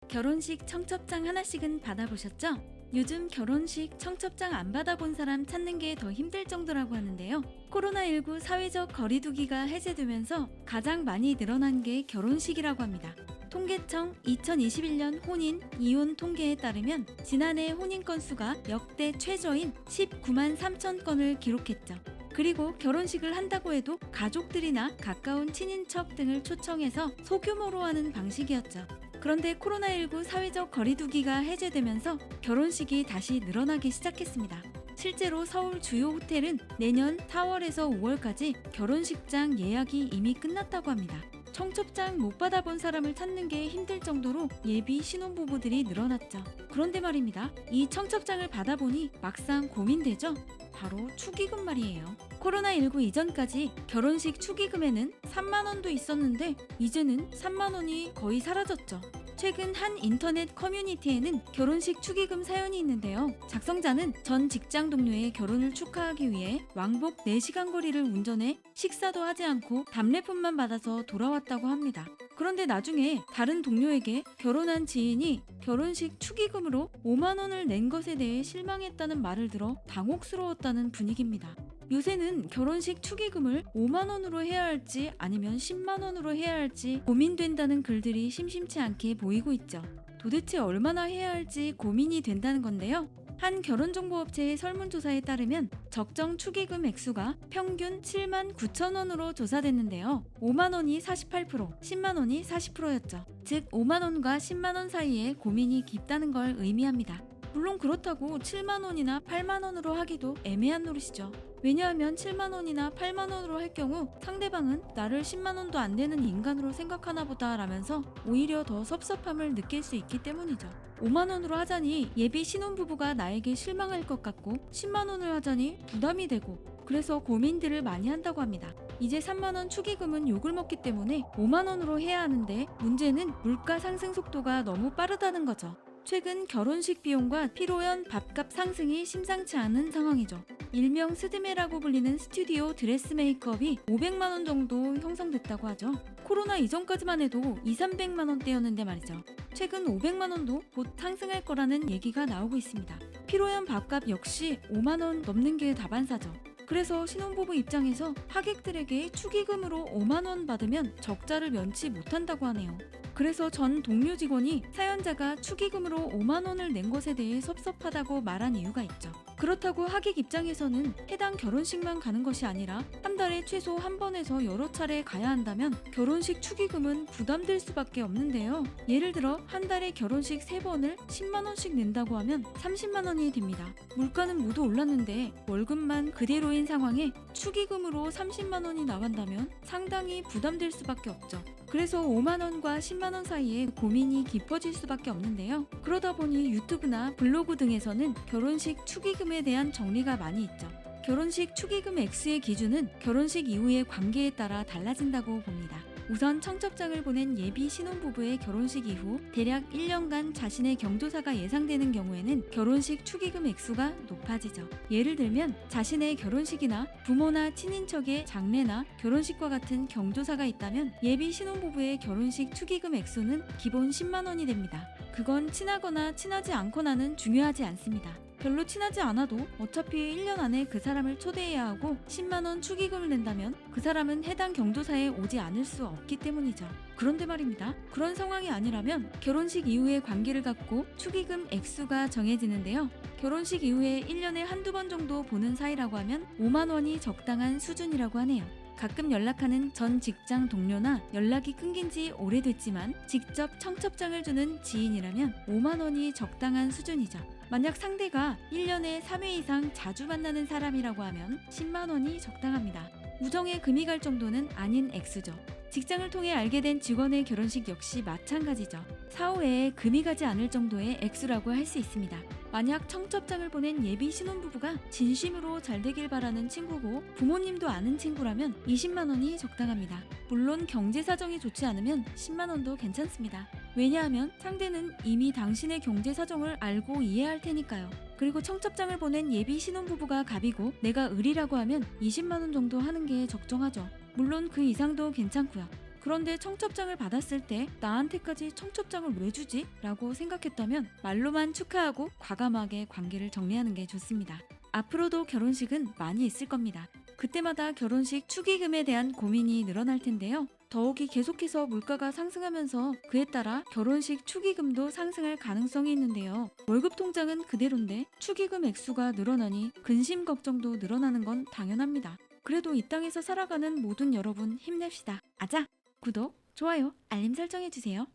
결혼식 청첩장 하나씩은 받아보셨죠? 요즘 결혼식 청첩장 안 받아본 사람 찾는 게 더 힘들 정도라고 하는데요. 코로나19 사회적 거리두기가 해제되면서 가장 많이 늘어난 게 결혼식이라고 합니다. 통계청 2021년 혼인, 이혼 통계에 따르면 지난해 혼인 건수가 역대 최저인 19만 3천 건을 기록했죠. 그리고 결혼식을 한다고 해도 가족들이나 가까운 친인척 등을 초청해서 소규모로 하는 방식이었죠. 그런데 코로나19 사회적 거리두기가 해제되면서 결혼식이 다시 늘어나기 시작했습니다. 실제로 서울 주요 호텔은 내년 4월에서 5월까지 결혼식장 예약이 이미 끝났다고 합니다. 청첩장 못 받아본 사람을 찾는 게 힘들 정도로 예비 신혼부부들이 늘어났죠. 그런데 말입니다. 이 청첩장을 받아보니 막상 고민되죠? 바로 축의금 말이에요. 코로나19 이전까지 결혼식 축의금에는 3만 원도 있었는데 이제는 3만 원이 거의 사라졌죠. 최근 한 인터넷 커뮤니티에는 결혼식 축의금 사연이 있는데요. 작성자는 전 직장 동료의 결혼을 축하하기 위해 왕복 4시간 거리를 운전해 식사도 하지 않고 답례품만 받아서 돌아왔다고 합니다. 그런데 나중에 다른 동료에게 결혼한 지인이 결혼식 축의금으로 5만 원을 낸 것에 대해 실망했다는 말을 들어 당혹스러웠다는 분위기입니다. 요새는 결혼식 축의금을 5만 원으로 해야 할지 아니면 10만 원으로 해야 할지 고민된다는 글들이 심심치 않게 보이고 있죠. 도대체 얼마나 해야 할지 고민이 된다는 건데요. 한 결혼정보업체의 설문조사에 따르면 적정 축의금 액수가 평균 7만 9천 원으로 조사됐는데요. 5만 원이 48%, 10만 원이 40%였죠. 즉 5만 원과 10만 원 사이에 고민이 깊다는 걸 의미합니다. 물론 그렇다고 7만 원이나 8만 원으로 하기도 애매한 노릇이죠. 왜냐하면 7만 원이나 8만 원으로 할 경우 상대방은 나를 10만 원도 안 되는 인간으로 생각하나 보다 라면서 오히려 더 섭섭함을 느낄 수 있기 때문이죠. 5만 원으로 하자니 예비 신혼부부가 나에게 실망할 것 같고 10만 원을 하자니 부담이 되고 그래서 고민들을 많이 한다고 합니다. 이제 3만 원 축의금은 욕을 먹기 때문에 5만 원으로 해야 하는데 문제는 물가 상승 속도가 너무 빠르다는 거죠. 최근 결혼식 비용과 피로연 밥값 상승이 심상치 않은 상황이죠. 일명 스드메라고 불리는 스튜디오 드레스 메이크업이 500만 원 정도 형성됐다고 하죠. 코로나 이전까지만 해도 200~300만 원대였는데 말이죠. 최근 500만 원도 곧 상승할 거라는 얘기가 나오고 있습니다. 피로연 밥값 역시 5만 원 넘는 게 다반사죠. 그래서 신혼부부 입장에서 하객들에게 축의금으로 5만 원 받으면 적자를 면치 못한다고 하네요. 그래서 전 동료 직원이 사연자가 축의금으로 5만 원을 낸 것에 대해 섭섭하다고 말한 이유가 있죠. 그렇다고 하객 입장에서는 해당 결혼식만 가는 것이 아니라 한 달에 최소 한 번에서 여러 차례 가야 한다면 결혼식 축의금은 부담될 수밖에 없는데요. 예를 들어 한 달에 결혼식 3번을 10만 원씩 낸다고 하면 30만 원이 됩니다. 물가는 모두 올랐는데 월급만 그대로인 상황에 축의금으로 30만 원이 나간다면 상당히 부담될 수밖에 없죠. 그래서 5만 원과 10만 원 사이에 고민이 깊어질 수밖에 없는데요. 그러다 보니 유튜브나 블로그 등에서는 결혼식 축의금에 대한 정리가 많이 있죠. 결혼식 축의금 액수의 기준은 결혼식 이후의 관계에 따라 달라진다고 봅니다. 우선 청첩장을 보낸 예비 신혼부부의 결혼식 이후 대략 1년간 자신의 경조사가 예상되는 경우에는 결혼식 축의금 액수가 높아지죠. 예를 들면 자신의 결혼식이나 부모나 친인척의 장례나 결혼식과 같은 경조사가 있다면 예비 신혼부부의 결혼식 축의금 액수는 기본 10만 원이 됩니다. 그건 친하거나 친하지 않거나는 중요하지 않습니다. 별로 친하지 않아도 어차피 1년 안에 그 사람을 초대해야 하고 10만 원 축의금을 낸다면 그 사람은 해당 경조사에 오지 않을 수 없기 때문이죠. 그런데 말입니다. 그런 상황이 아니라면 결혼식 이후에 관계를 갖고 축의금 액수가 정해지는데요. 결혼식 이후에 1년에 한두 번 정도 보는 사이라고 하면 5만 원이 적당한 수준이라고 하네요. 가끔 연락하는 전 직장 동료나 연락이 끊긴 지 오래됐지만 직접 청첩장을 주는 지인이라면 5만 원이 적당한 수준이죠. 만약 상대가 1년에 3회 이상 자주 만나는 사람이라고 하면 10만 원이 적당합니다. 우정에 금이 갈 정도는 아닌 액수죠. 직장을 통해 알게 된 직원의 결혼식 역시 마찬가지죠. 사후에 금이 가지 않을 정도의 액수라고 할 수 있습니다. 만약 청첩장을 보낸 예비 신혼부부가 진심으로 잘 되길 바라는 친구고 부모님도 아는 친구라면 20만 원이 적당합니다. 물론 경제 사정이 좋지 않으면 10만 원도 괜찮습니다. 왜냐하면 상대는 이미 당신의 경제 사정을 알고 이해할 테니까요. 그리고 청첩장을 보낸 예비 신혼부부가 갑이고 내가 을이라고 하면 20만 원 정도 하는 게 적정하죠. 물론 그 이상도 괜찮고요. 그런데 청첩장을 받았을 때 나한테까지 청첩장을 왜 주지? 라고 생각했다면 말로만 축하하고 과감하게 관계를 정리하는 게 좋습니다. 앞으로도 결혼식은 많이 있을 겁니다. 그때마다 결혼식 축의금에 대한 고민이 늘어날 텐데요. 더욱이 계속해서 물가가 상승하면서 그에 따라 결혼식 축의금도 상승할 가능성이 있는데요. 월급 통장은 그대로인데 축의금 액수가 늘어나니 근심 걱정도 늘어나는 건 당연합니다. 그래도 이 땅에서 살아가는 모든 여러분 힘냅시다. 아자! 구독, 좋아요, 알림 설정해주세요.